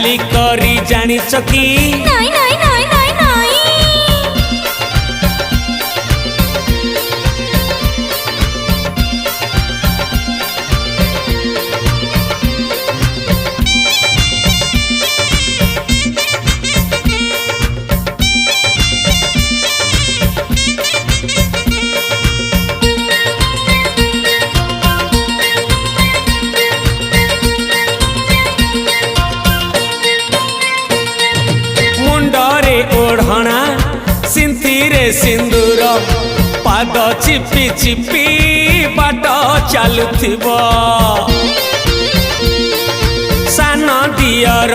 खाली करी जानिछ कि नाई नाई नाई नाई नाई मुंडरे ओढ़णा सिंथिरे सिंदूर पाद चिपी चिपी बाट चलुथिब सान दियर